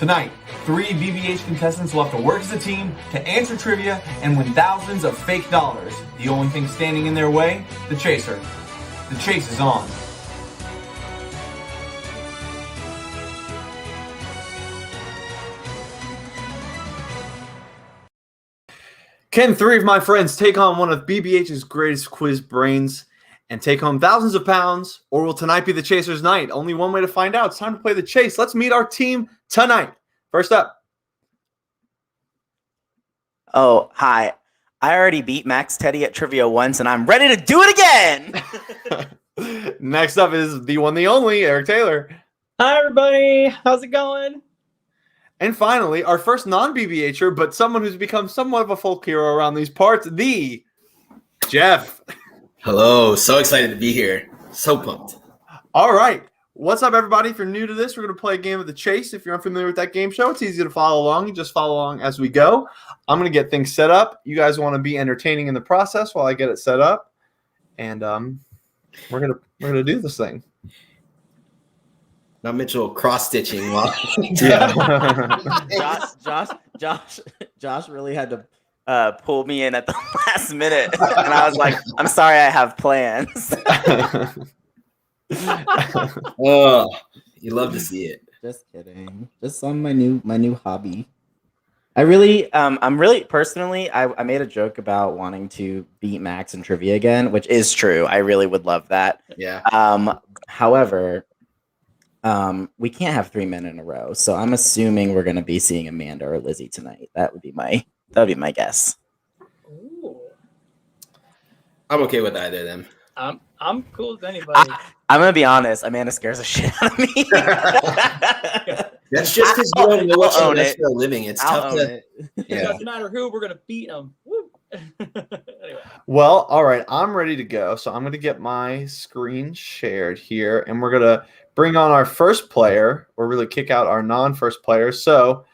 Tonight, 3 BBH contestants will have to work as a team to answer trivia and win thousands of fake dollars. The only thing standing in their way, the chaser. The chase is on. Can 3 of my friends take on one of BBH's greatest quiz brains and take home thousands of pounds, or will tonight be the chaser's night? Only one way to find out. It's time to play the chase. Let's meet our team tonight. First up. Oh, hi. I already beat Max Teddy at trivia once, and I'm ready to do it again. Next up is the one, the only, Eric Taylor. Hi, everybody. How's it going? And finally, our first non-BBHer, but someone who's become somewhat of a folk hero around these parts, the Jeff. Hello. So excited to be here. So pumped. All right. What's up, everybody? If you're new to this, we're going to play a game of the chase. If you're unfamiliar with that game show, it's easy to follow along. You just follow along as we go. I'm going to get things set up. You guys want to be entertaining in the process while I get it set up. And we're gonna do this thing. Now Mitchell cross-stitching while Josh really had to pull me in at the last minute, and I was like, "I'm sorry, I have plans." Oh, you love to see it. Just kidding. Just on my new hobby. I really, I'm really personally, I made a joke about wanting to beat Max in trivia again, which is true. I really would love that. Yeah. However, we can't have 3 men in a row, so I'm assuming we're gonna be seeing Amanda or Lizzie tonight. That would be my guess. Ooh. I'm okay with either of them. I'm cool with anybody. I'm gonna be honest. Amanda scares the shit out of me. That's just because you don't know what you're for a living. It's tough to. It doesn't matter who, we're gonna beat them. Anyway. Well, all right. I'm ready to go. So I'm going to get my screen shared here, and we're going to bring on our first player, or really kick out our non-first player. So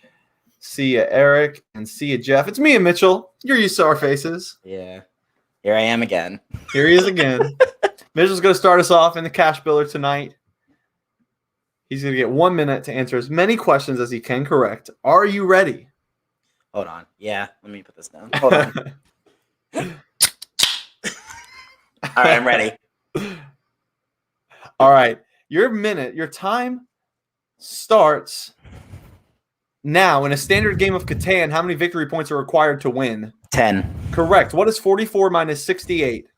see ya, Eric, and see ya, Jeff. It's me and Mitchell. You're used to our faces. Yeah. Here I am again. Here he is again. Mitchell's going to start us off in the cash builder tonight. He's going to get 1 minute to answer as many questions as he can correct. Are you ready? Hold on. Yeah, let me put this down. Hold on. All right, I'm ready. All right. Your time starts now. In a standard game of Catan, how many victory points are required to win? 10. Correct. What is 44 minus 68?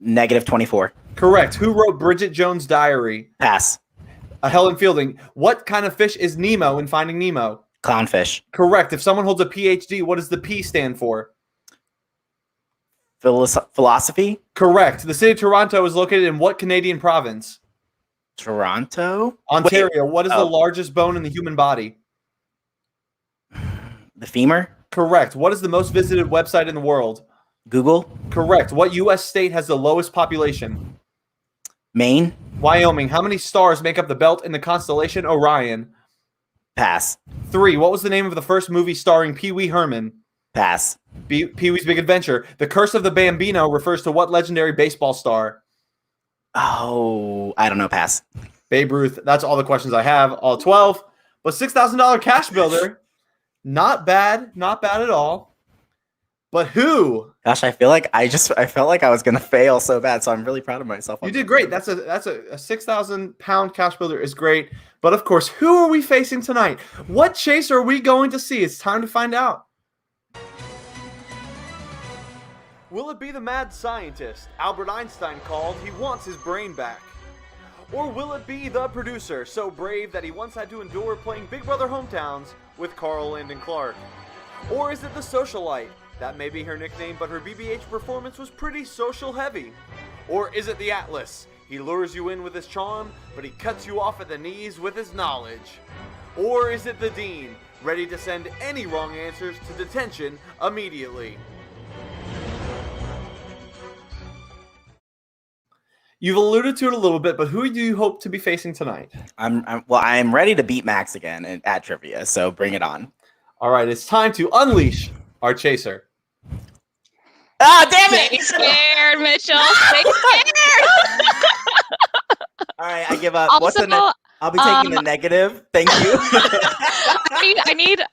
-24. Correct. Who wrote Bridget Jones' Diary? Pass. Helen Fielding. What kind of fish is Nemo in Finding Nemo? Clownfish. Correct. If someone holds a PhD, what does the P stand for? Philosophy. Correct. The city of Toronto is located in what Canadian province? Toronto. Ontario. What is the largest bone in the human body? The femur. Correct. What is the most visited website in the world? Google. Correct. What U.S. state has the lowest population? Maine. Wyoming. How many stars make up the belt in the constellation Orion? Pass. 3. What was the name of the first movie starring Pee Wee Herman? Pass. Pee-wee's Big Adventure. The Curse of the Bambino refers to what legendary baseball star? Oh, I don't know. Pass. Babe Ruth. That's all the questions I have. All 12. But $6,000 cash builder. Not bad. Not bad at all. But who? Gosh, I felt like I was gonna fail so bad, so I'm really proud of myself. You did great. That's a 6,000 pound cash builder is great. But of course, who are we facing tonight? What chase are we going to see? It's time to find out. Will it be the mad scientist Albert Einstein called he wants his brain back? Or will it be the producer so brave that he once had to endure playing Big Brother Hometowns with Carl Landon Clark? Or is it the Socialite? That may be her nickname, but her BBH performance was pretty social heavy. Or is it the Atlas? He lures you in with his charm, but he cuts you off at the knees with his knowledge. Or is it the Dean, ready to send any wrong answers to detention immediately? You've alluded to it a little bit, but who do you hope to be facing tonight? I'm ready to beat Max again at trivia, so bring it on. All right, it's time to unleash our chaser. Ah, damn it! Stay scared, Mitchell. Stay scared. All right, I give up. Also, I'll be taking the negative. Thank you.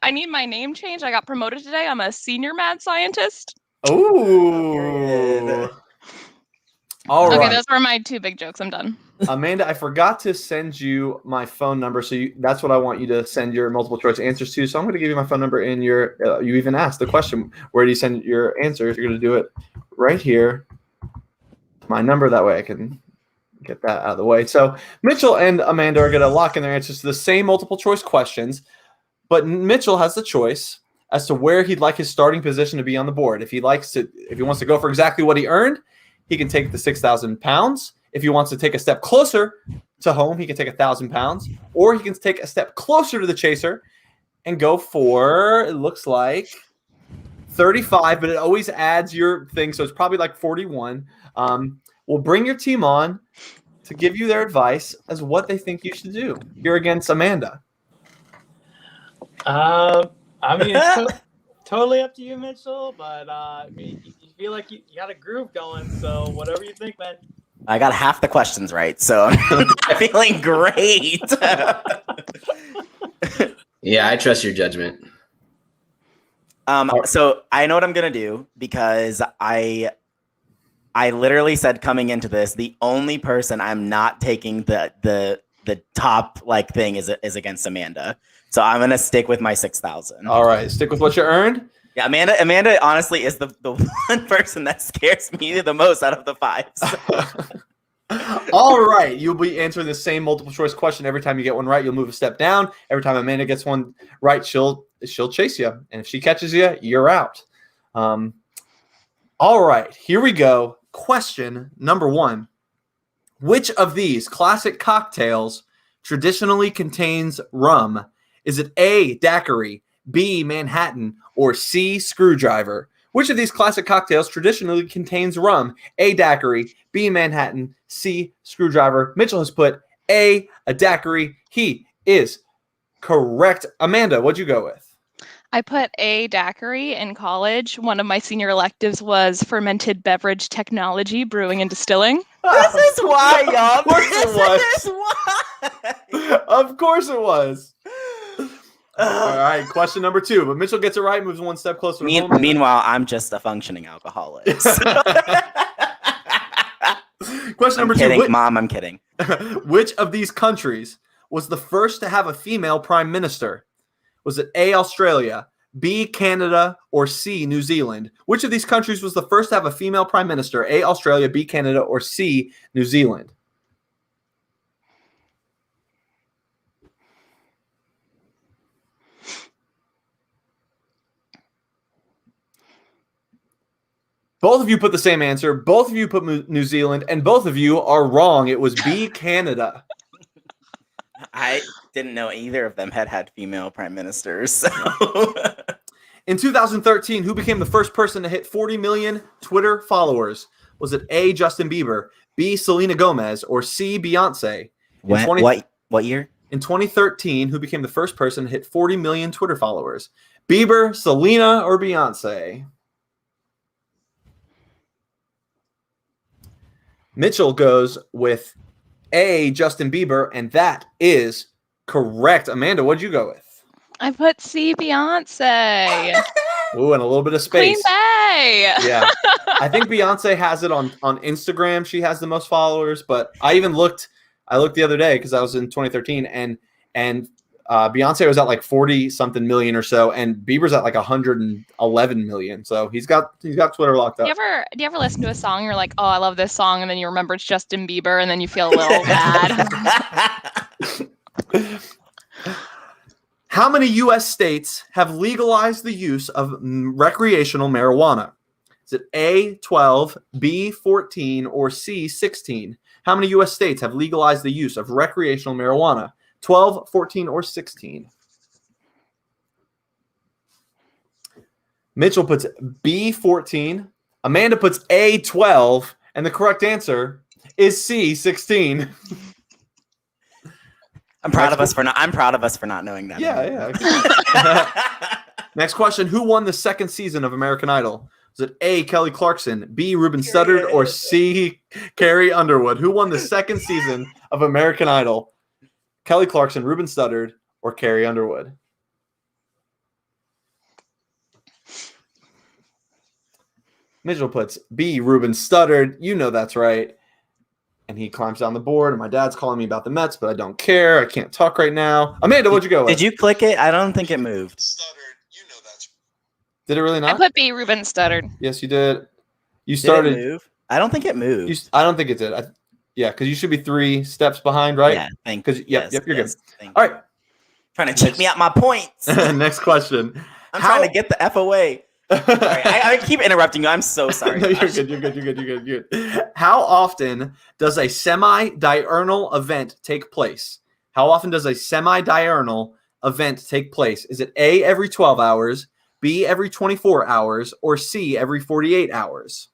I need my name changed. I got promoted today. I'm a senior mad scientist. Ooh. All Okay, right. those were my 2 big jokes. I'm done. Amanda, I forgot to send you my phone number, so that's what I want you to send your multiple choice answers to. So I'm going to give you my phone number in your. You even asked the question, where do you send your answers? You're going to do it right here. My number, that way I can get that out of the way. So Mitchell and Amanda are going to lock in their answers to the same multiple choice questions, but Mitchell has the choice as to where he'd like his starting position to be on the board. If he wants to go for exactly what he earned, he can take the 6,000 pounds. If he wants to take a step closer to home, he can take 1,000 pounds, or he can take a step closer to the chaser and go for, it looks like 35, but it always adds your thing. So it's probably like 41. We'll bring your team on to give you their advice as what they think you should do. You're against Amanda. I mean, it's totally up to you, Mitchell. But I mean, you feel like you got a groove going. So whatever you think, man. I got half the questions right, so I'm feeling great. Yeah, I trust your judgment. So I know what I'm gonna do because I literally said coming into this, the only person I'm not taking the top like thing is against Amanda. So I'm gonna stick with my 6,000. All right, stick with what you earned. Yeah, Amanda honestly is the one person that scares me the most out of the 5s. All right, you'll be answering the same multiple choice question every time you get one right. You'll move a step down. Every time Amanda gets one right, she'll chase you, and if she catches you, you're out. All right, here we go. Question number 1: which of these classic cocktails traditionally contains rum? Is it A, daiquiri, B, Manhattan, or C, screwdriver? Which of these classic cocktails traditionally contains rum? A, daiquiri, B, Manhattan, C, screwdriver. Mitchell has put A, a daiquiri. He is correct. Amanda, what'd you go with? I put a daiquiri in college. One of my senior electives was fermented beverage technology, brewing and distilling. This is why, y'all. Of course it was. Of course it was. All right, question number 2. But Mitchell gets it right, moves one step closer to home. Meanwhile, I'm just a functioning alcoholic. Question number 2. Kidding. Mom, I'm kidding. Which of these countries was the first to have a female prime minister? Was it A, Australia, B, Canada, or C, New Zealand? Which of these countries was the first to have a female prime minister? A, Australia, B, Canada, or C, New Zealand? Both of you put the same answer. Both of you put New Zealand, and both of you are wrong. It was B, Canada. I didn't know either of them had female prime ministers. So. In 2013, who became the first person to hit 40 million Twitter followers? Was it A, Justin Bieber, B, Selena Gomez, or C, Beyonce? What year? In 2013, who became the first person to hit 40 million Twitter followers? Bieber, Selena, or Beyonce? Mitchell goes with A, Justin Bieber, and that is correct. Amanda, what'd you go with? I put C, Beyonce. Ooh, and a little bit of space. Green Bay. Yeah. I think Beyonce has it on Instagram. She has the most followers, but I looked the other day because I was in 2013 and Beyonce was at like 40 something million or so, and Bieber's at like 111 million. So he's got Twitter locked up. Do you ever listen to a song and you're like, oh, I love this song, and then you remember it's Justin Bieber, and then you feel a little bad? How many U.S. states have legalized the use of recreational marijuana? Is it A, 12, B, 14, or C, 16? How many U.S. states have legalized the use of recreational marijuana? 12, 14, or 16? Mitchell puts B, 14. Amanda puts A, 12. And the correct answer is C, 16. I'm proud of us for not knowing that. Yeah. Next question. Who won the second season of American Idol? Was it A, Kelly Clarkson, B, Ruben Studdard, or C, Carrie Underwood? Who won the second season of American Idol? Kelly Clarkson, Ruben Studdard, or Carrie Underwood? Mitchell puts B, Ruben Studdard. You know that's right. And he climbs down the board, and my dad's calling me about the Mets, but I don't care. I can't talk right now. Amanda, what'd you go with? Did you click it? I don't think it moved. Did it really not? I put B, Ruben Studdard. Yes, you did. You started. Did it move? I don't think it moved. I don't think it did. Yeah, because you should be 3 steps behind, right? Yeah, thank you. Yep, you're good. Thank All you. right. Trying to check me out my points. Next question. I'm trying to get the F away. Sorry, I keep interrupting you. I'm so sorry. No, you're good. How often does a semi-diurnal event take place? How often does a semi-diurnal event take place? Is it A, every 12 hours, B, every 24 hours, or C, every 48 hours?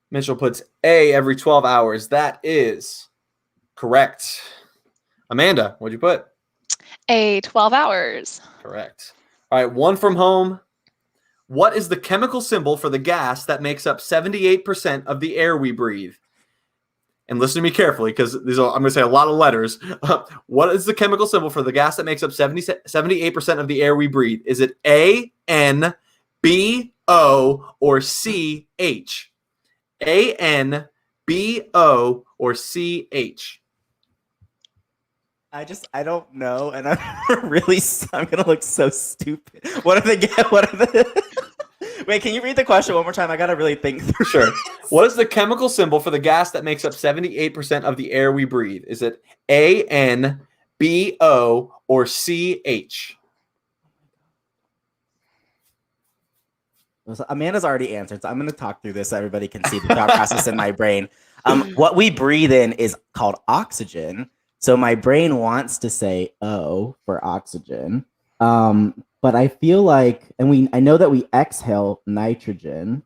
Mitchell puts A, every 12 hours. That is correct. Amanda, what'd you put? A, 12 hours. Correct. All right, one from home. What is the chemical symbol for the gas that makes up 78% of the air we breathe? And listen to me carefully, because I'm going to say a lot of letters. What is the chemical symbol for the gas that makes up 78% of the air we breathe? Is it A, N, B, O, or C, H? A, N, B, O, or C, H? I don't know, and I'm gonna look so stupid. What are the Wait, can you read the question one more time? I gotta really think through. Sure. What is the chemical symbol for the gas that makes up 78% of the air we breathe? Is it A, N, B, O, or C, H? Amanda's already answered, so I'm going to talk through this so everybody can see the thought process in my brain. What we breathe in is called oxygen. So my brain wants to say O for oxygen. But I feel like, I know that we exhale nitrogen,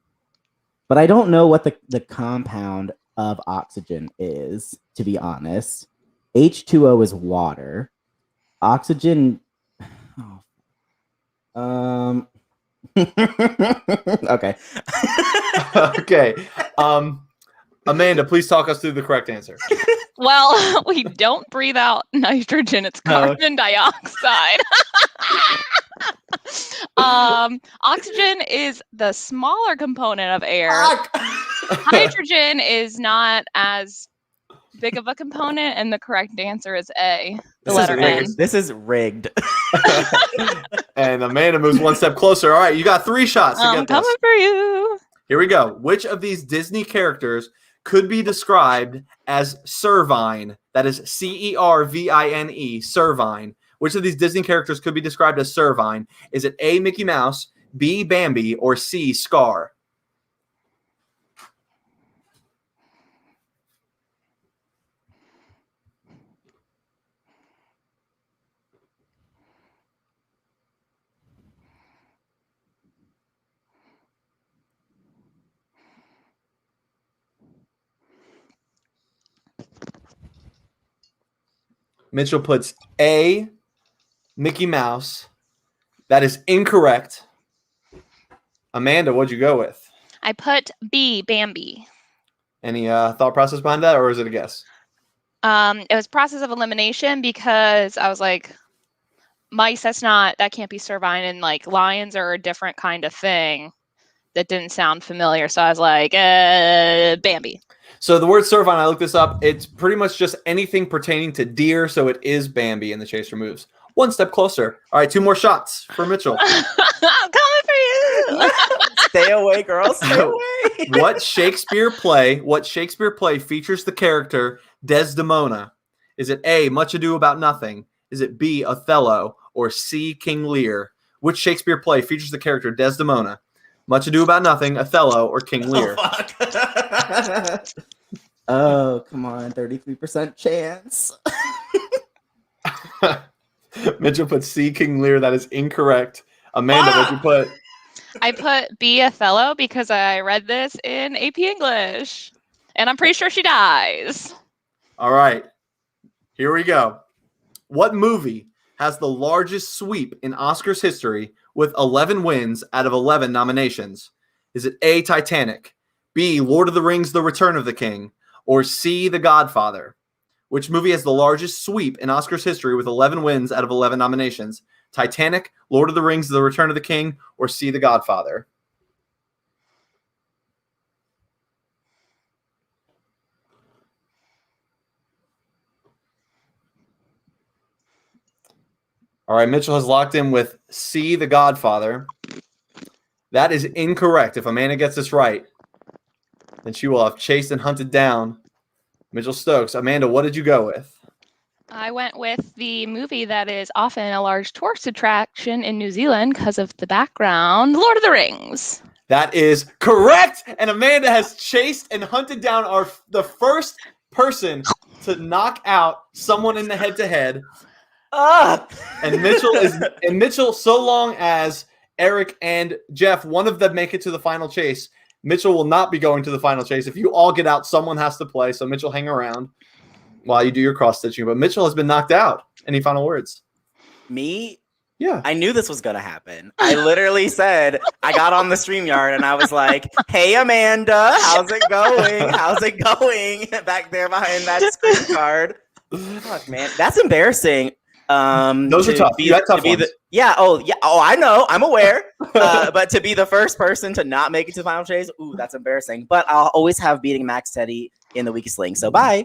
but I don't know what the compound of oxygen is, to be honest. H2O is water. Oxygen. Okay. Okay. Amanda, please talk us through the correct answer. Well, we don't breathe out nitrogen. It's carbon dioxide. Oxygen is the smaller component of air. Hydrogen is not as big of a component, and the correct answer is A, the letter N. This is rigged. And Amanda moves one step closer. All right, you got 3 shots to get this. I'm coming for you. Here we go. Which of these Disney characters could be described as Servine? That is Cervine, Servine. Which of these Disney characters could be described as Servine? Is it A, Mickey Mouse, B, Bambi, or C, Scar? Mitchell puts A, Mickey Mouse. That is incorrect. Amanda, what'd you go with? I put B, Bambi. Any thought process behind that, or is it a guess? It was process of elimination because I was like, mice, that can't be Servine, and like lions are a different kind of thing that didn't sound familiar. So I was like, Bambi. So the word Servine, I looked this up. It's pretty much just anything pertaining to deer. So it is Bambi, and the chaser moves one step closer. All right, 2 more shots for Mitchell. I'm coming for you. Stay away, girl. Stay away. What Shakespeare play features the character Desdemona? Is it A, Much Ado About Nothing? Is it B, Othello? Or C, King Lear? Which Shakespeare play features the character Desdemona? Much Ado About Nothing, Othello, or King Lear? Oh, fuck. Oh, come on. 33% chance. Mitchell put C, King Lear. That is incorrect. Amanda, what'd you put? I put B, Othello, because I read this in AP English. And I'm pretty sure she dies. All right. Here we go. What movie has the largest sweep in Oscars history with 11 wins out of 11 nominations? Is it A, Titanic, B, Lord of the Rings, The Return of the King, or C, The Godfather? Which movie has the largest sweep in Oscars history with 11 wins out of 11 nominations? Titanic, Lord of the Rings, The Return of the King, or C, The Godfather? All right, Mitchell has locked in with C, The Godfather. That is incorrect. If Amanda gets this right, then she will have chased and hunted down Mitchell Stokes. Amanda, what did you go with? I went with the movie that is often a large tourist attraction in New Zealand because of the background, Lord of the Rings. That is correct, and Amanda has chased and hunted down the first person to knock out someone in the head-to-head. And Mitchell, so long as Eric and Jeff, one of them make it to the final chase, Mitchell will not be going to the final chase. If you all get out, someone has to play. So Mitchell, hang around while you do your cross stitching. But Mitchell has been knocked out. Any final words? Me? Yeah. I knew this was going to happen. I literally said, I got on the StreamYard and I was like, hey, Amanda, how's it going? How's it going? Back there behind that screen card. Fuck, man. That's embarrassing. Those are tough. You had tough ones. I know. I'm aware. But to be the first person to not make it to the final chase, ooh, that's embarrassing. But I'll always have beating Max Teddy in the weakest link. So bye.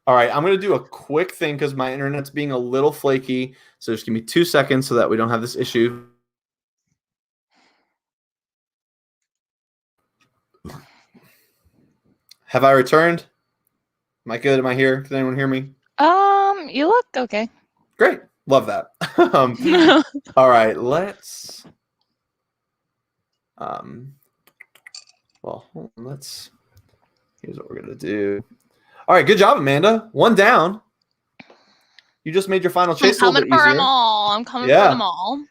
All right, I'm going to do a quick thing because my internet's being a little flaky. So just give me 2 seconds so that we don't have this issue. Have I returned? Am I good? Am I here? Can anyone hear me? You look okay. Great. Love that. All right, let's here's what we're going to do. All right, good job, Amanda. One down. You just made your final chase a little bit easier. I'm coming for them all.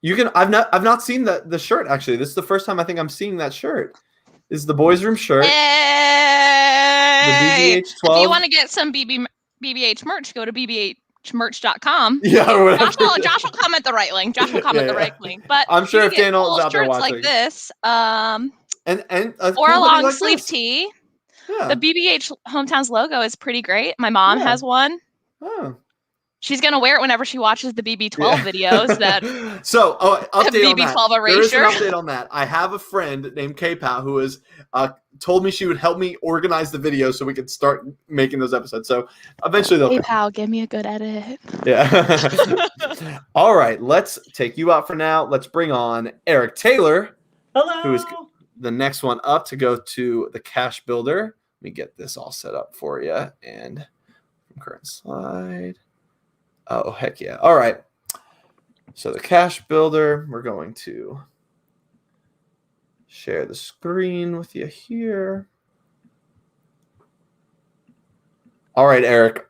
You can. I've not seen the shirt actually. This is the first time I think I'm seeing that shirt. This is the boys' room shirt. Hey! The BBH12. If you want to get some BBH merch, go to bbhmerch.com. Yeah, Josh will comment the right link. But I'm sure if Daniel is out there watching, like this, and or a long like sleeve this. tee. Yeah. The BBH Hometowns logo is pretty great. My mom has one. Oh. She's gonna wear it whenever she watches the BB12 videos. That so update on that. BB12 There is an erasure. update on that. I have a friend named K-Pow who has told me she would help me organize the videos so we could start making those episodes. So eventually they'll. Hey pal, give me a good edit. Yeah. All right, let's take you out for now. Let's bring on Eric Taylor. Hello. Who is the next one up to go to the cash builder. Let me get this all set up for you. And current slide. Oh, heck yeah. All right. So the cash builder, we're going to share the screen with you here. All right, Eric.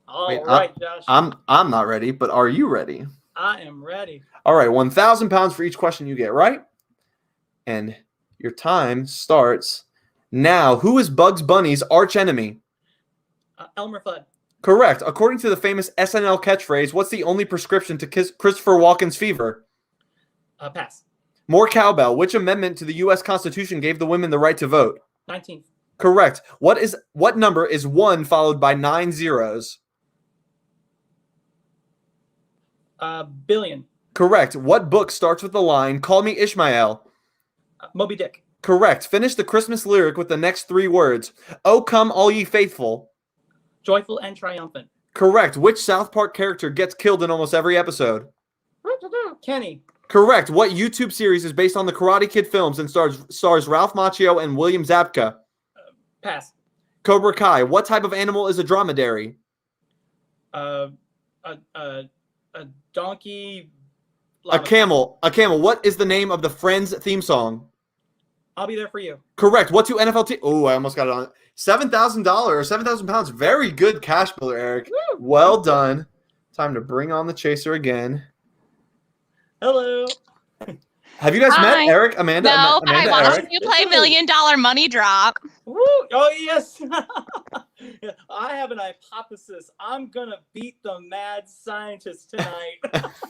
All right, Josh. I'm not ready, but are you ready? I am ready. All right, 1,000 pounds for each question you get right. And your time starts now. Who is Bugs Bunny's arch enemy? Elmer Fudd. Correct. According to the famous SNL catchphrase, what's the only prescription to Christopher Walken's fever? Pass. More cowbell. Which amendment to the U.S. Constitution gave the women the right to vote? 19th. Correct. What number is 1 followed by 9 zeros? Billion. Correct. What book starts with the line, "Call me Ishmael"? Moby Dick. Correct. Finish the Christmas lyric with the next 3 words. "Oh, come all ye faithful." Joyful and triumphant. Correct. Which South Park character gets killed in almost every episode? Kenny. Correct. What YouTube series is based on the Karate Kid films and stars Ralph Macchio and William Zabka? Pass. Cobra Kai. What type of animal is a dromedary? A donkey. A camel. A camel. What is the name of the Friends theme song? I'll be there for you. Correct. What do NFL teams? Oh, I almost got it on. $7,000 or 7,000 pounds. Very good cash builder, Eric. Woo! Well done. Time to bring on the chaser again. Hello. Have you guys Hi. met Eric, Amanda? No, but I Amanda, watched Eric? you play $1 Million Money Drop. Woo! Oh yes. I have an hypothesis. I'm gonna beat the mad scientist tonight.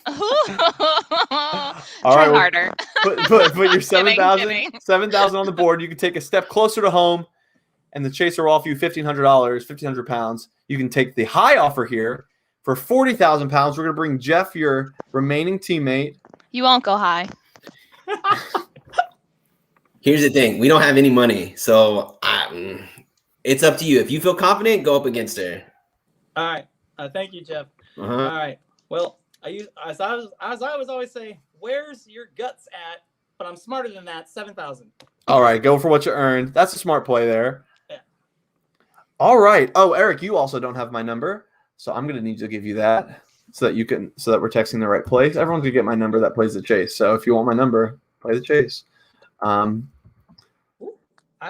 All Try right, well, harder. put your Kidding, 7,000 kidding. 7,000 on the board. You can take a step closer to home, and the Chaser will offer you $1,500, 1,500 pounds. You can take the high offer here for 40,000 pounds. We're gonna bring Jeff, your remaining teammate. You won't go high. Here's the thing: we don't have any money, so it's up to you. If you feel confident, go up against her. All right. Thank you, Jeff. Uh-huh. All right. Well, as I was always say, where's your guts at? But I'm smarter than that. 7,000. All right, go for what you earned. That's a smart play there. Yeah. All right. Oh, Eric, you also don't have my number, so I'm gonna need to give you that so that we're texting the right place. Everyone's gonna get my number that plays the chase. So if you want my number, play the chase. Well,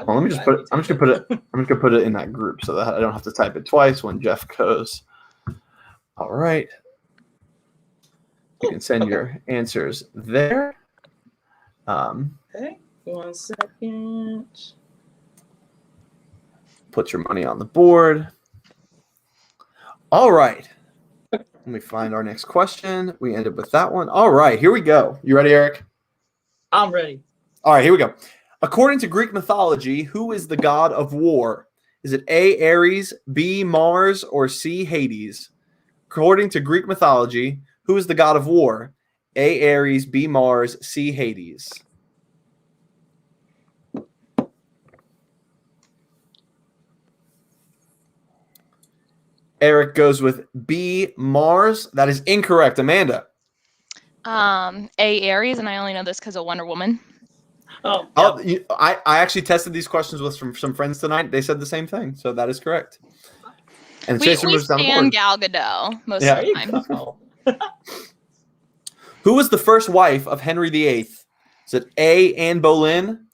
let me just put it. I'm just gonna put it in that group so that I don't have to type it twice when Jeff goes. All right. You can send your answers there. Okay. 1 second. Put your money on the board. All right. Let me find our next question. We ended with that one. All right, here we go. You ready, Eric? I'm ready. All right, here we go. According to Greek mythology, who is the god of war? Is it A, Ares, B, Mars, or C, Hades? According to Greek mythology, who is the god of war? A, Ares, B, Mars, C, Hades. Eric goes with B, Mars. That is incorrect. Amanda. A, Aries, and I only know this because of Wonder Woman. Oh, I actually tested these questions with some friends tonight. They said the same thing, so that is correct. And We Chaser moves down the stand board. Gal Gadot most Yeah. of the time. Oh. Who was the first wife of Henry VIII? Is it A, Anne Boleyn,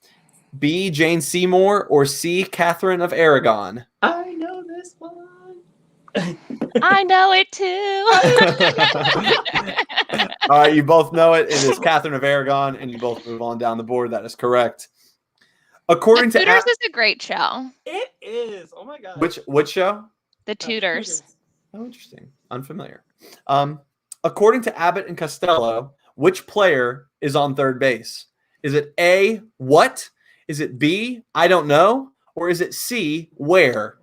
B, Jane Seymour, or C, Catherine of Aragon? I know this one. I know it too. All right, you both know it. It is Catherine of Aragon, and you both move on down the board. That is correct. According The to Tudors is a great show. It is. Oh my god. which show? The Tudors. Oh, interesting. Unfamiliar. According to Abbott and Costello, which player is on third base? Is it A, what? Is it B, I don't know? Or is it C, where?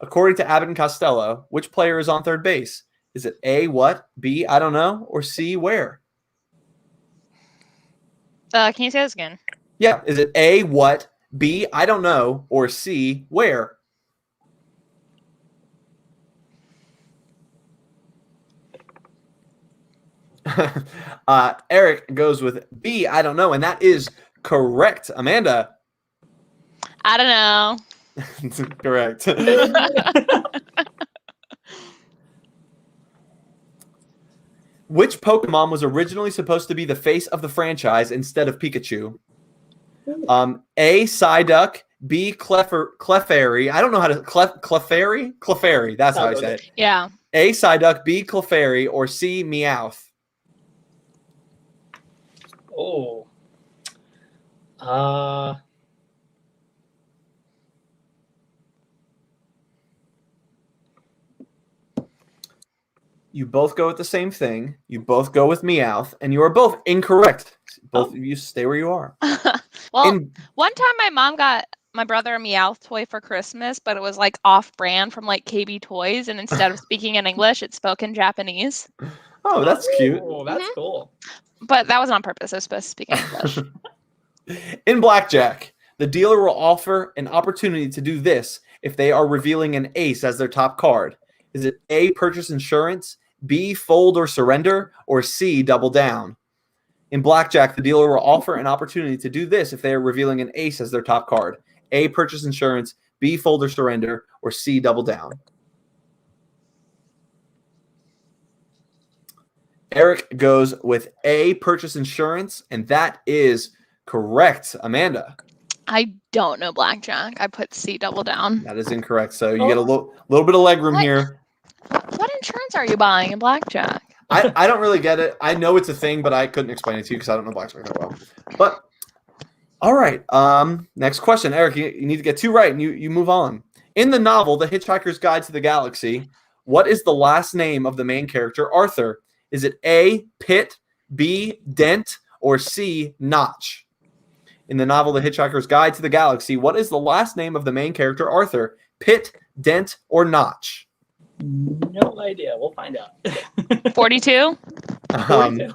According to Abbott and Costello, which player is on third base? Is it A, what? B, I don't know? Or C, where? Can you say this again? Yeah. Is it A, what? B, I don't know? Or C, where? Eric goes with B, I don't know, and that is correct. Amanda. I don't know. Correct. Which Pokemon was originally supposed to be the face of the franchise instead of Pikachu? A, Psyduck, B, Clefairy. I don't know how to Clefairy? Clefairy, that's how I say it. Yeah. A, Psyduck, B, Clefairy, or C, Meowth. Oh. You both go with the same thing. You both go with Meowth, and you are both incorrect. Both of you stay where you are. Well, one time my mom got my brother a Meowth toy for Christmas, but it was like off-brand from like KB Toys, and instead of speaking in English, it spoke in Japanese. Oh, that's cute. Oh, that's cool. But that was on purpose. I was supposed to speak in English. In blackjack, the dealer will offer an opportunity to do this if they are revealing an ace as their top card. Is it A, purchase insurance, B, fold or surrender, or C, double down? In blackjack, the dealer will offer an opportunity to do this if they are revealing an ace as their top card. A, purchase insurance, B, fold or surrender, or C, double down. Eric goes with A, purchase insurance, and that is correct. Amanda. I don't know blackjack. I put C, double down. That is incorrect. So you get a little bit of leg room here. What insurance are you buying in blackjack? I don't really get it. I know it's a thing, but I couldn't explain it to you because I don't know blackjack that well. But all right. Next question, Eric. You need to get two right, and you move on. In the novel, The Hitchhiker's Guide to the Galaxy, what is the last name of the main character, Arthur? Is it A, Pitt, B, Dent, or C, Notch? In the novel, The Hitchhiker's Guide to the Galaxy, what is the last name of the main character, Arthur? Pitt, Dent, or Notch? No idea. We'll find out. 42. 42.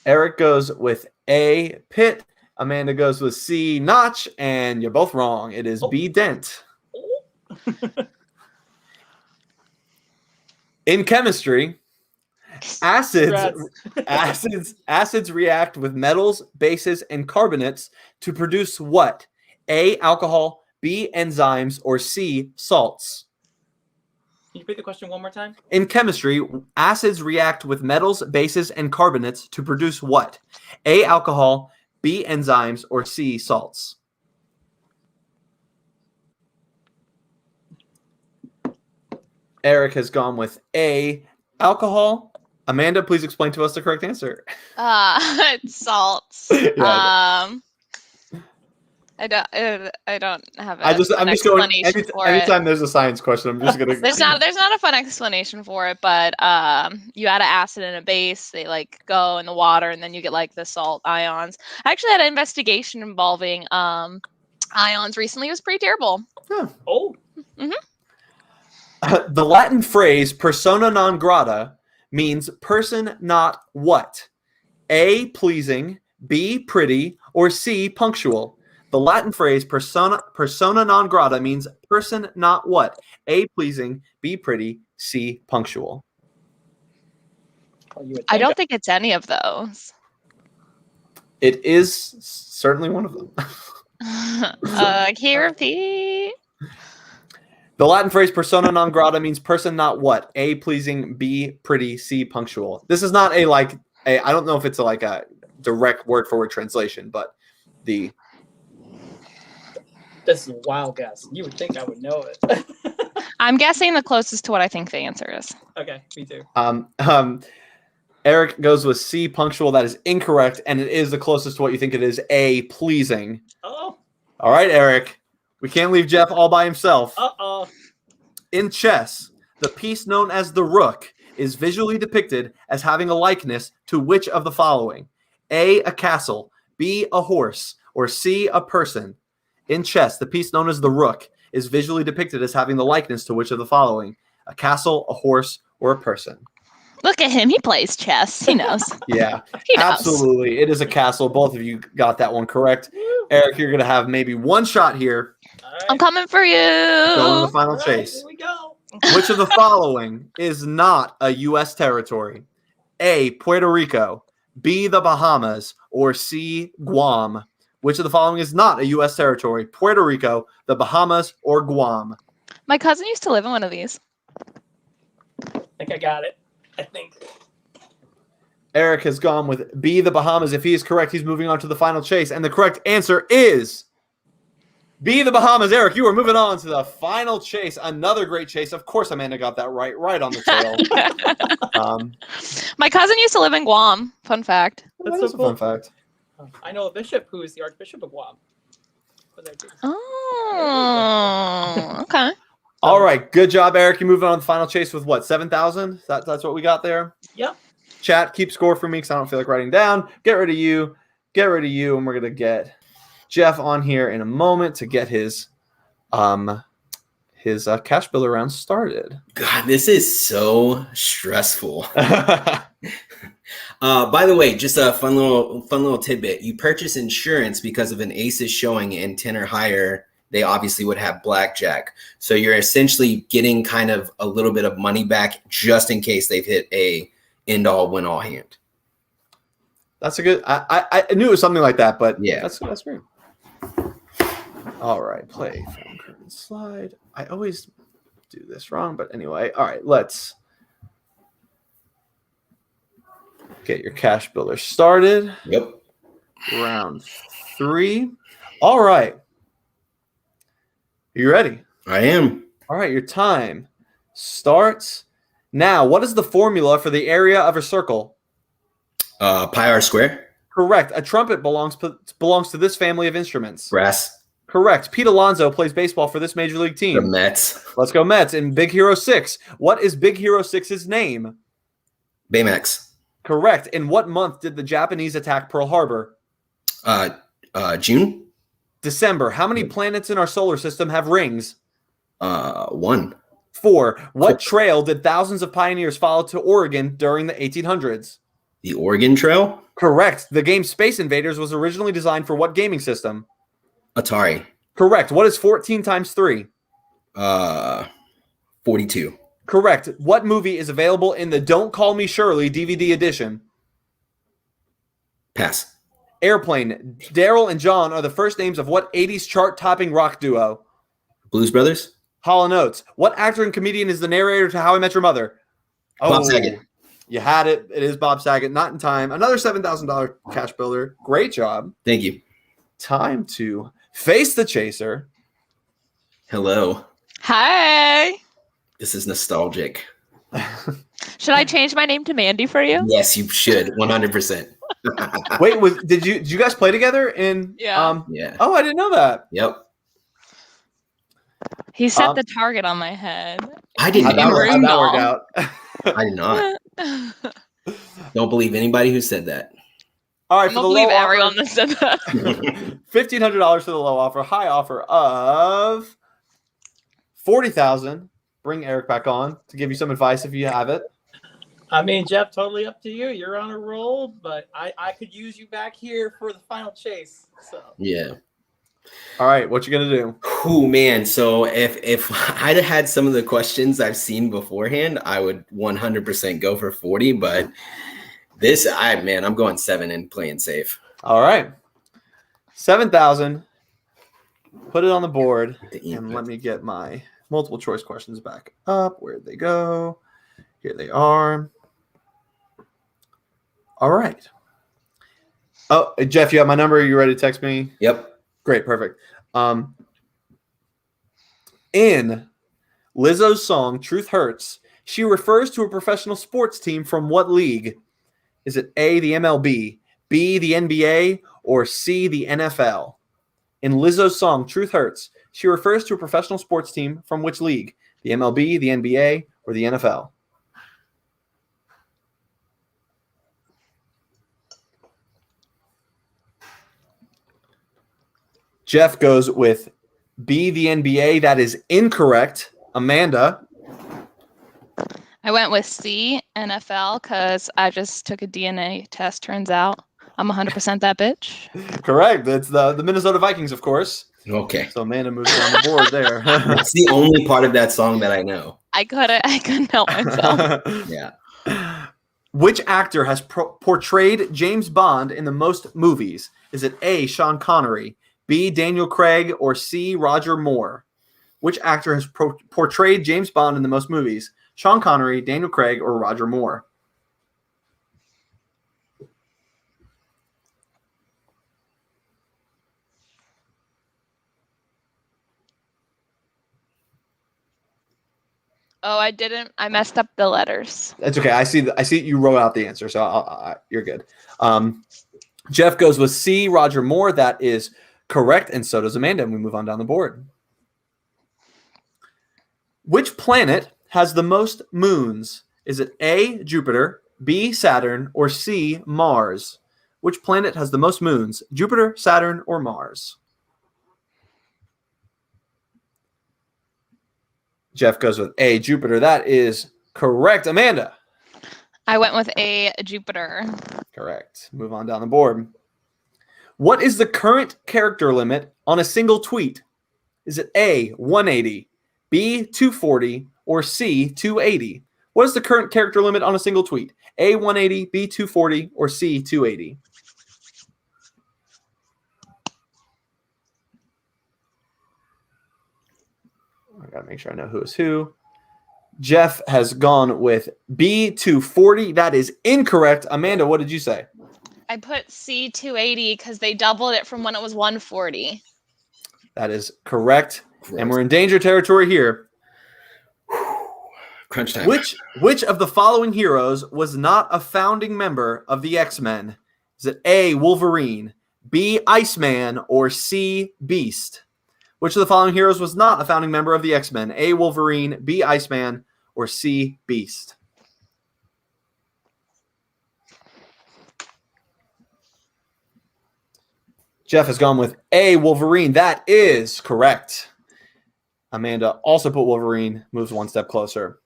Eric goes with A, Pitt. Amanda goes with C, Notch, and you're both wrong. It is B, Dent. In chemistry, acids react with metals, bases, and carbonates to produce what? A, alcohol, B, enzymes, or C, salts. Can you repeat the question one more time? In chemistry, acids react with metals, bases, and carbonates to produce what? A, alcohol, B, enzymes, or C, salts. Eric has gone with A, alcohol. Amanda, please explain to us the correct answer. It's salts. Yeah, I don't have I'm just going explanation for it. anytime there's a science question, I'm just gonna. There's not a fun explanation for it, but you add an acid and a base, they like go in the water, and then you get like the salt ions. I actually had an investigation involving ions recently. It was pretty terrible. Yeah. Oh. The Latin phrase persona non grata means person not what? A, pleasing, B, pretty, or C, punctual. The Latin phrase persona non grata means person not what? A, pleasing, B, pretty, C, punctual. I don't think it's any of those. It is certainly one of them. Can you repeat? The Latin phrase persona non grata means person not what? A, pleasing, B, pretty, C, punctual. This is not I don't know if it's a direct word for word translation, but this is a wild guess. You would think I would know it. I'm guessing the closest to what I think the answer is. Okay, me too. Eric goes with C, punctual. That is incorrect, and it is the closest to what you think it is. A, pleasing. Oh. All right, Eric. We can't leave Jeff all by himself. Uh-oh. In chess, the piece known as the rook is visually depicted as having a likeness to which of the following? A, a castle, B, a horse, or C, a person. In chess, the piece known as the rook is visually depicted as having the likeness to which of the following? A castle, a horse, or a person. Look at him. He plays chess. He knows. Yeah, He knows. absolutely. It is a castle. Both of you got that one correct. Eric, you're going to have maybe one shot here. All right. I'm coming for you. Going to the final All right, chase. here we go. Which of the following is not a U.S. territory? A, Puerto Rico, B, the Bahamas, or C, Guam? Which of the following is not a U.S. territory? Puerto Rico, the Bahamas, or Guam? My cousin used to live in one of these. I think I got it. I think. Eric has gone with B, the Bahamas. If he is correct, he's moving on to the final chase. And the correct answer is B, the Bahamas. Eric, you are moving on to the final chase. Another great chase. Of course, Amanda got that right on the tail. My cousin used to live in Guam. Fun fact. That's That's so a cool. fun fact. I know a bishop who is the Archbishop of Guam. Oh, okay. All right. Good job, Eric. You're moving on to the final chase with what? 7,000? That's what we got there? Yep. Chat, keep score for me because I don't feel like writing down. Get rid of you. And we're going to get Jeff on here in a moment to get his cash builder round started. God, this is so stressful. By the way, just a fun little tidbit. You purchase insurance because of an aces showing in 10 or higher. They obviously would have blackjack. So you're essentially getting kind of a little bit of money back just in case they've hit a end all win all hand. That's a good. I knew it was something like that, but yeah, that's great. All right, play film curtain slide. I always do this wrong, but anyway. All right, let's get your cash builder started. Yep. Round 3. All right. Are you ready? I am. All right, your time starts now. What is the formula for the area of a circle? Pi r square. Correct. A trumpet belongs to this family of instruments. Brass. Correct. Pete Alonso plays baseball for this major league The team. Mets. Let's go Mets. In Big Hero 6, what is Big Hero 6's name? Baymax. Correct. In what month did the Japanese attack Pearl Harbor? June. December. How many planets in our solar system have rings? 1. 4. What trail did thousands of pioneers follow to Oregon during the 1800s? The Oregon Trail. Correct. The game Space Invaders was originally designed for what gaming system? Atari. Correct. What is 14 times 3? 42. Correct. What movie is available in the Don't Call Me Shirley DVD edition? Pass. Airplane. Daryl and John are the first names of what 80s chart-topping rock duo? Blues Brothers. Hall & Oates. What actor and comedian is the narrator to How I Met Your Mother? Bob Saget. You had it. It is Bob Saget. Not in time. Another $7,000 cash builder. Great job. Thank you. Time to face the chaser. Hello. Hi. This is nostalgic. Should I change my name to Mandy for you? Yes, you should. 100%. Wait, did you guys play together in? Yeah. Yeah. Oh, I didn't know that. Yep. He set the target on my head. I did How'd not. that work out? I did not. Don't believe anybody who said that. All right, I for don't the believe low everyone offer, that said that. $1,500 for the low offer. High offer of $40,000. Bring Eric back on to give you some advice if you have it. I mean, Jeff, totally up to you. You're on a roll, but I could use you back here for the final chase. So Yeah. All right, what you gonna do? Oh man. So if I'd had some of the questions I've seen beforehand, I would 100% go for 40. But I'm going 7 and playing safe. All right, 7,000. Put it on the board, and let me get my multiple choice questions back up. Where'd they go? Here they are. All right. Oh, Jeff, you have my number. Are you ready to text me? Yep. Great, perfect. In Lizzo's song "Truth Hurts," she refers to a professional sports team from what league? Is it A, the MLB, B, the NBA, or C, the NFL? In Lizzo's song "Truth Hurts," she refers to a professional sports team from which league? The MLB, the NBA, or the NFL? Jeff goes with B, the NBA. That is incorrect. Amanda? I went with C, NFL, because I just took a DNA test. Turns out I'm 100% that bitch. Correct. It's the Minnesota Vikings, of course. Okay. So Amanda moves on the board there. That's the only part of that song that I know. I couldn't help myself. Yeah. Which actor has portrayed James Bond in the most movies? Is it A, Sean Connery, B, Daniel Craig, or C, Roger Moore? Which actor has portrayed James Bond in the most movies? Sean Connery, Daniel Craig, or Roger Moore? Oh, I didn't. I messed up the letters. That's okay. I see you wrote out the answer, so you're good. Jeff goes with C, Roger Moore. That is correct, and so does Amanda, and we move on down the board. Which planet has the most moons? Is it A, Jupiter, B, Saturn, or C, Mars? Which planet has the most moons? Jupiter, Saturn, or Mars? Jeff goes with A, Jupiter. That is correct. Amanda? I went with A, Jupiter. Correct. Move on down the board. What is the current character limit on a single tweet? Is it A, 180, B, 240, or C, 280? What is the current character limit on a single tweet? A, 180, B, 240, or C, 280? I gotta make sure I know who is who. Jeff has gone with B, 240. That is incorrect. Amanda, what did you say? I put C, 280 because they doubled it from when it was 140. That is correct. Gross. And we're in danger territory here. Crunch time. Which of the following heroes was not a founding member of the X-Men? Is it A, Wolverine, B, Iceman, or C, Beast? Which of the following heroes was not a founding member of the X-Men? A. Wolverine, B. Iceman, or C. Beast? Jeff has gone with A. Wolverine. That is correct. Amanda also put Wolverine, moves one step closer.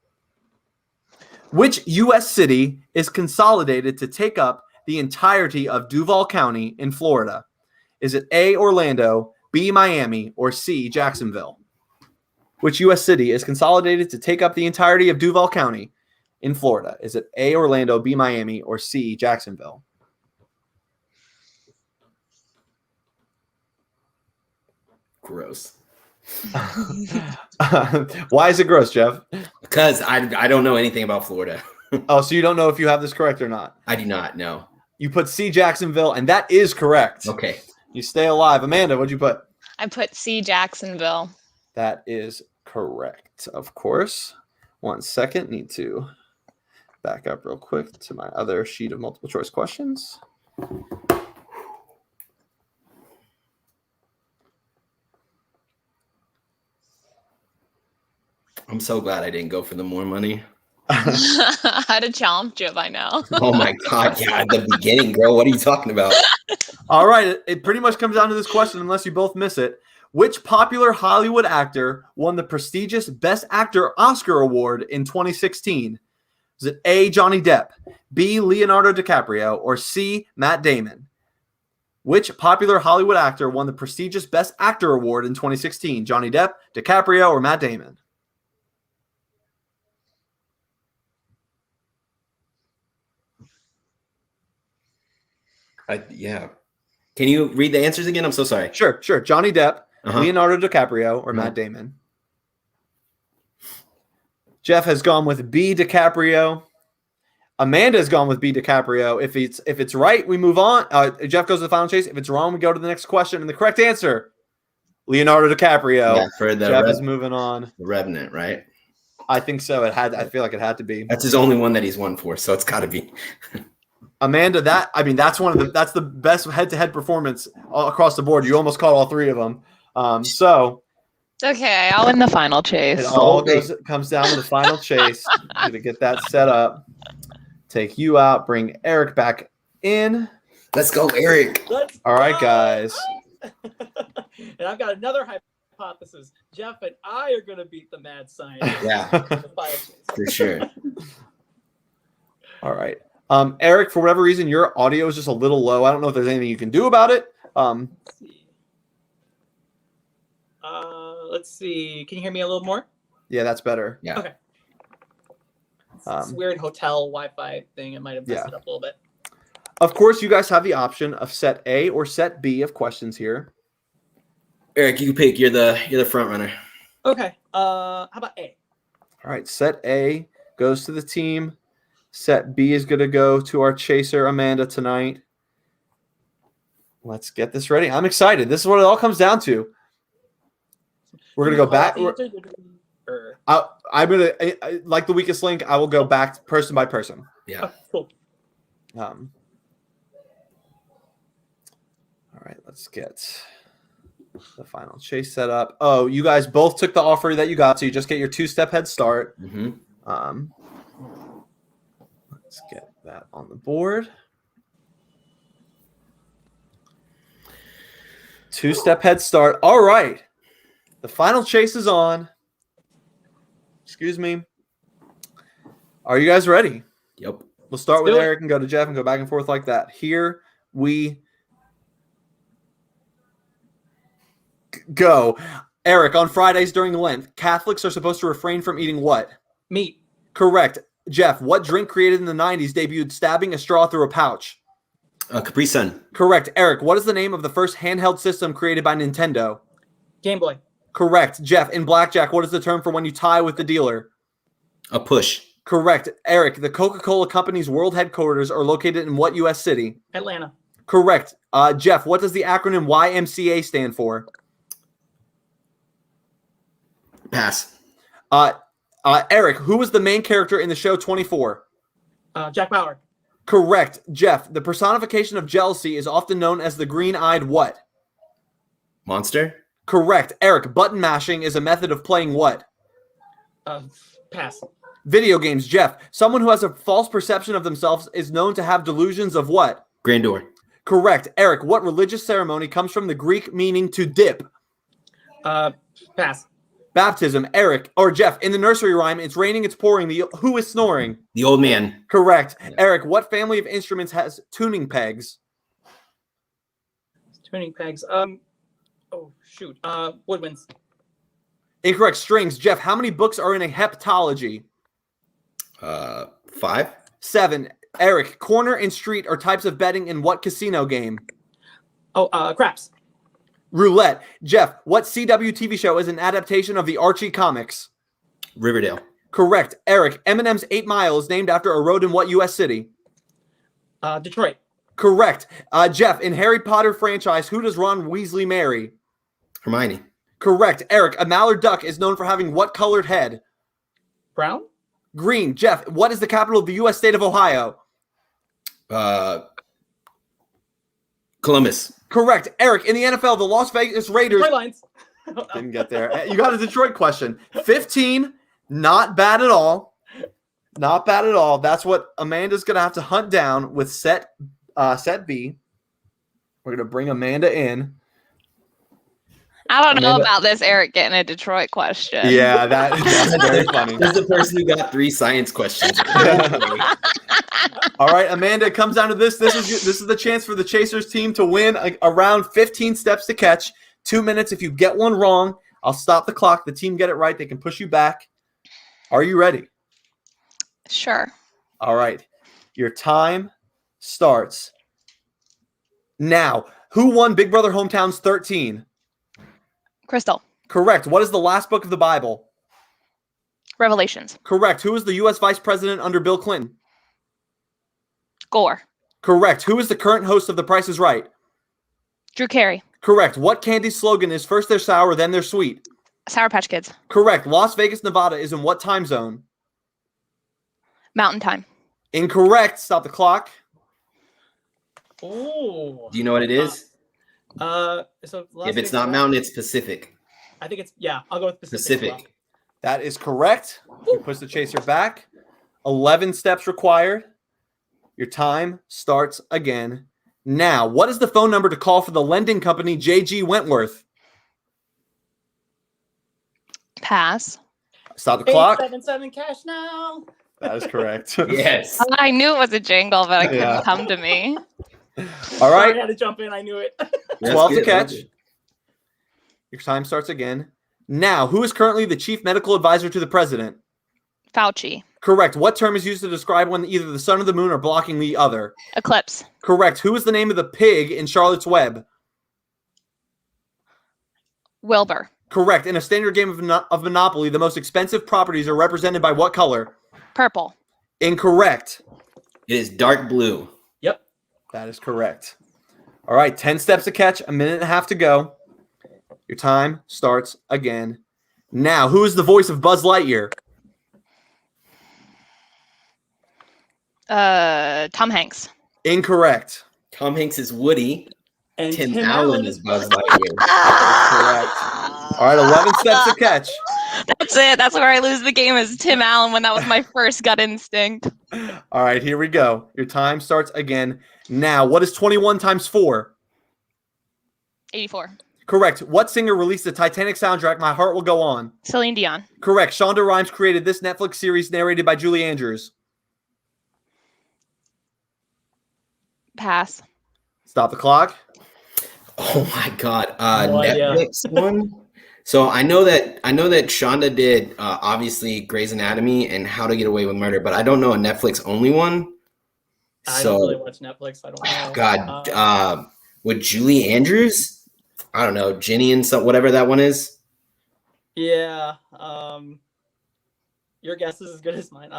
Which U.S. city is consolidated to take up the entirety of Duval County in Florida? Is it A. Orlando, B. Miami, or C. Jacksonville? Which U.S. city is consolidated to take up the entirety of Duval County in Florida? Is it A. Orlando, B. Miami, or C. Jacksonville? Gross. Why is it gross, Jeff? Because I don't know anything about Florida. Oh, so you don't know if you have this correct or not? I do not know. You put C. Jacksonville, and that is correct. Okay. You stay alive. Amanda, what'd you put? I put C. Jacksonville. That is correct, of course. 1 second. Need to back up real quick to my other sheet of multiple choice questions. I'm so glad I didn't go for the more money. I had a challenge you by now. Oh my God. Yeah, at the beginning, girl. What are you talking about? All right. It pretty much comes down to this question, unless you both miss it. Which popular Hollywood actor won the prestigious Best Actor Oscar Award in 2016? Is it A. Johnny Depp, B. Leonardo DiCaprio, or C. Matt Damon? Which popular Hollywood actor won the prestigious Best Actor Award in 2016? Johnny Depp, DiCaprio, or Matt Damon? Yeah. Can you read the answers again? I'm so sorry. Sure. Johnny Depp, Uh-huh. Leonardo DiCaprio, or Matt Damon? Jeff has gone with B. DiCaprio. Amanda has gone with B. DiCaprio. If it's right, we move on. Jeff goes to the final chase. If it's wrong, we go to the next question. And the correct answer, Leonardo DiCaprio. Yeah, for the Jeff is moving on. The Revenant, right? I think so. I feel like it had to be. That's his only one that he's won for, so it's got to be. Amanda, that's the best head-to-head performance across the board. You almost caught all three of them. So Okay, I'll win the final chase. it all comes down to the final chase. To get that set up, take you out, bring Eric back in. Let's go, Eric. All right, guys. And I've got another hypothesis. Jeff and I are going to beat the mad scientist. Yeah, The fire chase. for sure. All right. Eric, for whatever reason, your audio is just a little low. I don't know if there's anything you can do about it. Let's see. Let's see. Can you hear me a little more? Yeah, that's better. Yeah. Okay. It's weird hotel Wi-Fi thing. It might have messed it up a little bit. Of course, you guys have the option of set A or set B of questions here. Eric, you pick. You're the front runner. Okay. How about A? All right, set A goes to the team. Set B is going to go to our chaser, Amanda, tonight. Let's get this ready. I'm excited. This is what it all comes down to. We're going to go back. I'm going to, like the weakest link, I will go back person by person. Yeah. Oh, cool. All right, let's get the final chase set up. Oh, you guys both took the offer that you got, so you just get your two-step head start. Mm-hmm. Let's get that on the board. Two-step head start. All right. The final chase is on. Excuse me. Are you guys ready? Yep. We'll start Let's with do it. Eric and go to Jeff and go back and forth like that. Here we go. Eric, on Fridays during Lent, Catholics are supposed to refrain from eating what? Meat. Correct. Jeff, what drink created in the 90s debuted stabbing a straw through a pouch? Capri Sun. Correct. Eric, what is the name of the first handheld system created by Nintendo? Game Boy. Correct. Jeff, in blackjack, what is the term for when you tie with the dealer? A push. Correct. Eric, the Coca-Cola Company's world headquarters are located in what U.S. city? Atlanta. Correct. Jeff, what does the acronym YMCA stand for? Pass. Eric, who was the main character in the show 24? Jack Bauer. Correct. Jeff, the personification of jealousy is often known as the green-eyed what? Monster. Correct. Eric, button mashing is a method of playing what? Pass. Video games. Jeff, someone who has a false perception of themselves is known to have delusions of what? Grandeur. Correct. Eric, what religious ceremony comes from the Greek meaning to dip? Pass. Baptism. Eric, or Jeff, in the nursery rhyme, it's raining, it's pouring. Who is snoring? The old man. Correct. Eric, what family of instruments has tuning pegs? Tuning pegs. Oh shoot. Woodwinds. Incorrect. Strings. Jeff, how many books are in a heptology? 5. 7. Eric, corner and street are types of betting in what casino game? Oh, craps. Roulette. Jeff, what CW TV show is an adaptation of the Archie comics? Riverdale. Correct. Eric, Eminem's 8 Mile is named after a road in what U.S. city? Detroit. Correct. Jeff, in Harry Potter franchise, who does Ron Weasley marry? Hermione. Correct. Eric, a mallard duck is known for having what colored head? Brown. Green. Jeff, what is the capital of the U.S. state of Ohio? Columbus. Correct. Eric, in the NFL, the Las Vegas Raiders... Detroit Lions. Didn't get there. You got a Detroit question. 15, not bad at all. Not bad at all. That's what Amanda's going to have to hunt down with set B. We're going to bring Amanda in. I don't know Amanda- about this Eric getting a Detroit question. Yeah, that's very funny. This is the person who got 3 science questions. All right, Amanda, it comes down to this. This is the chance for the Chasers team to win around 15 steps to catch. 2 minutes. If you get one wrong, I'll stop the clock. The team get it right, they can push you back. Are you ready? Sure. All right. Your time starts now. Who won Big Brother Hometowns 13? Crystal. Correct. What is the last book of the Bible? Revelations. Correct. Who is the U.S. Vice President under Bill Clinton? Gore. Correct. Who is the current host of The Price is Right? Drew Carey. Correct. What candy slogan is first they're sour, then they're sweet? Sour Patch Kids. Correct. Las Vegas, Nevada is in what time zone? Mountain Time. Incorrect. Stop the clock. Oh. Do you know what it is? So Las If it's Vegas, not mountain, it's Pacific. I think it's I'll go with Pacific. Pacific. That is correct. We push the chaser back. 11 steps required. Your time starts again. Now, what is the phone number to call for the lending company JG Wentworth? Pass. Stop the clock. 877 cash now. That is correct. Yes. I knew it was a jingle, but it couldn't Yeah. come to me. All Sorry, I right. had to jump in. I knew it. 12 to good, catch. that's good. Your time starts again. Now, who is currently the chief medical advisor to the president? Fauci. Correct. What term is used to describe when either the sun or the moon are blocking the other? Eclipse. Correct. Who is the name of the pig in Charlotte's Web? Wilbur. Correct. In a standard game of Monopoly, the most expensive properties are represented by what color? Purple. Incorrect. It is dark blue. Yep. That is correct. All right, 10 steps to catch, a minute and a half to go. Your time starts again. Now, who is the voice of Buzz Lightyear? Tom Hanks. Incorrect. Tom Hanks is Woody. And Tim Allen is Buzz Lightyear. Correct. All right, 11 steps to catch. That's it. That's where I lose the game is Tim Allen when that was my first gut instinct. All right, here we go. Your time starts again. Now, what is 21 times 4? 84. Correct. What singer released the Titanic soundtrack, My Heart Will Go On? Celine Dion. Correct. Shonda Rhimes created this Netflix series narrated by Julie Andrews. Pass. Stop the clock. Oh my God. No idea. Netflix one. So I know that Shonda did obviously Grey's Anatomy and How to Get Away with Murder, but I don't know a Netflix only one. I So don't really watch Netflix. I don't know. God, with Julie Andrews, I don't know, Ginny and so whatever that one is. Yeah. Your guess is as good as mine.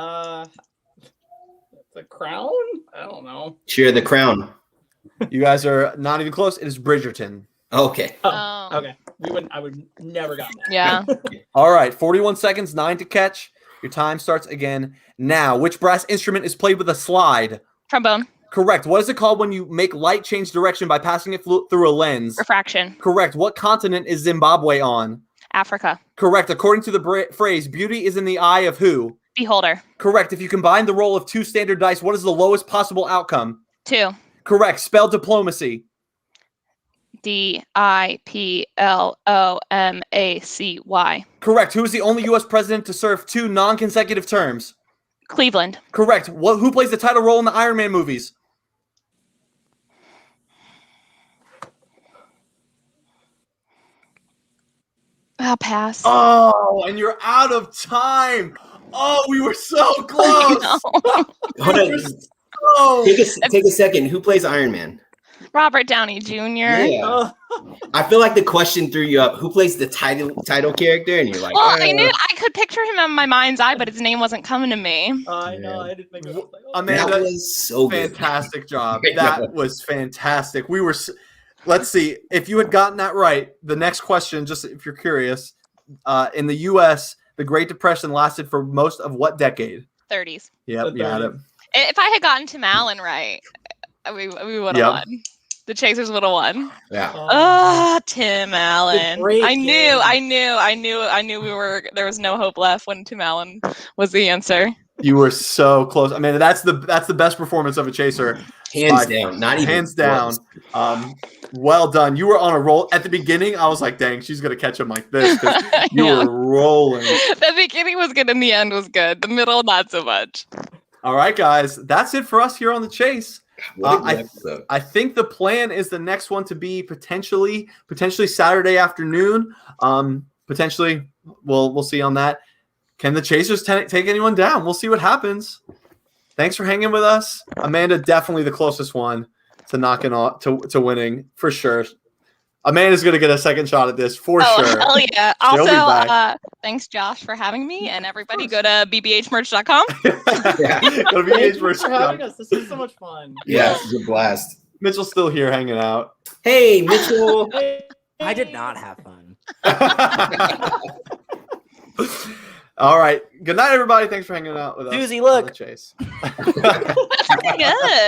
The Crown? I don't know. Cheer the Crown. You guys are not even close. It is Bridgerton. Okay. Oh. Okay. I would never gotten that. Yeah. All right, 41 seconds, 9 to catch. Your time starts again. Now, which brass instrument is played with a slide? Trombone. Correct. What is it called when you make light change direction by passing it through a lens? Refraction. Correct. What continent is Zimbabwe on? Africa. Correct. According to the phrase, beauty is in the eye of who? Beholder. Correct. If you combine the roll of 2 standard dice, what is the lowest possible outcome? 2. Correct. Spell diplomacy. Diplomacy. Correct. Who is the only U.S. president to serve 2 non-consecutive terms? Cleveland. Correct. Who plays the title role in the Iron Man movies? I'll pass. Oh, and you're out of time. Oh, we were so close. Hold on. Oh. Take a second. Who plays Iron Man? Robert Downey Jr. Yeah. I feel like the question threw you up. Who plays the title character? And you're like, Well, I could picture him in my mind's eye, but his name wasn't coming to me. I know. I didn't think it was like, Amanda, that was so good. fantastic job. That was fantastic. We were. Let's see. If you had gotten that right, the next question, just if you're curious, in the U.S., the Great Depression lasted for most of what decade? 30s. Yep, you had it. If I had gotten Tim Allen right, we would have won. The Chasers would have won. Yeah. Tim Allen. I knew there was no hope left when Tim Allen was the answer. You were so close. Amanda, that's the best performance of a Chaser. Hands down. Not even hands down. Well done. You were on a roll. At the beginning, I was like, dang, she's going to catch him like this. You were rolling. The beginning was good and the end was good. The middle, not so much. All right, guys. That's it for us here on The Chase. I think the plan is the next one to be potentially Saturday afternoon. Potentially, we'll see on that. Can the Chasers take anyone down? We'll see what happens. Thanks for hanging with us. Amanda, definitely the closest one to knocking off to winning for sure. Amanda's going to get a second shot at this for sure. Hell yeah. Also, thanks, Josh, for having me. And everybody go to bbhmerch.com. Yeah. Go to Thanks for bbhmerch.com. having us. This was so much fun. Yeah, this is a blast. Mitchell's still here hanging out. Hey, Mitchell. I did not have fun. All right. Good night, everybody. Thanks for hanging out with us. Susie, look. On The Chase. Good.